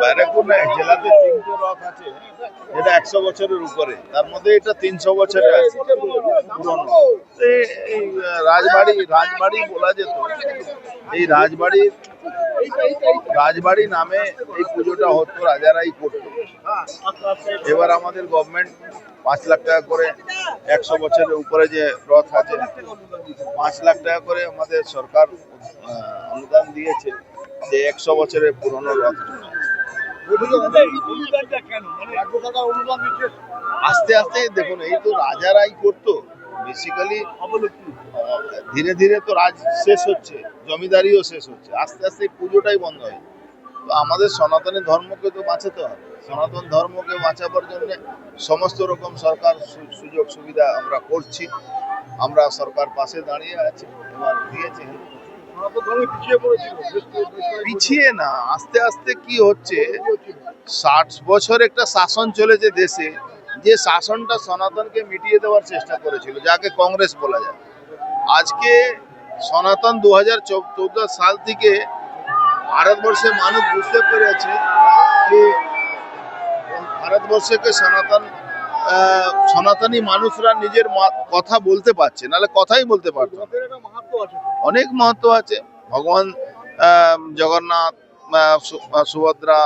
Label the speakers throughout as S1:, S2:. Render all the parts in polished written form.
S1: ব্যারাকপুর না জেলাতে 3টে রথ আছে, যেটা 100 বছরের উপরে, তার মধ্যে এটা 300 বছরের আছে পুরনো। এই রাজবাড়ি বলা যেত। এই রাজবাড়ি নামে এই পুজোটা হতো, রাজারাই করতো। এবার আমাদের গভর্নমেন্ট 5 লাখ টাকা করে 100 বছরের উপরে যে রথ আছে 5 লাখ টাকা করে আমাদের সরকার অনুদান দিয়েছে, যে 100 বছরের পুরনো রথ। আস্তে আস্তে দেখুন, এই তো রাজারাই করতো বেসিক্যালি। ধীরে ধীরে তো রাজ শেষ হচ্ছে, জমিদারিও শেষ হচ্ছে, আস্তে আস্তে পুজোটাই বন্ধ হয়। তো আমাদের সনাতনী ধর্মকে তো বাঁচাতে হবে। সনাতন ধর্মকে বাঁচাবার জন্য সমস্ত রকম সরকার সুযোগ সুবিধা আমরা করছি। আমরা সরকার পাশে দাঁড়িয়ে আছি, এবার দিয়েছে। পিছিয়ে না, আস্তে আস্তে কি হচ্ছে, 60 বছর একটা শাসন চলেছে দেশে, যে শাসনটা সনাতনকে মিটিয়ে দেওয়ার চেষ্টা করেছিল, যাকে কংগ্রেস বলা যায়। আজকে সনাতন 2014 সাল থেকে ভারতবর্ষের মানুষ বুঝতে পেরেছে যে ভারতবর্ষকে সনাতনী মানুষরা নিজের কথা বলতে পারছে, নাহলে কথাই বলতে পারতো। অনেক মাহাত্ম আছে। ভগবান জগন্নাথ, সুভদ্রা,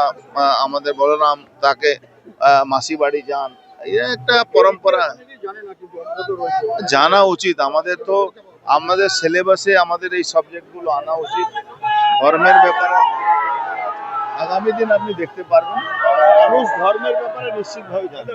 S1: আমাদের বলরাম, তাকে মাসি বাড়ি যান, এটা একটা পরম্পরা জানা উচিত। আমাদের সিলেবাসে আমাদের এই সাবজেক্টগুলো আনা উচিত। ধর্মের ব্যাপারে আগামী দিন আপনি দেখতে পারবেন, মানুষ ধর্মের ব্যাপারে নিশ্চিতভাবে জানে।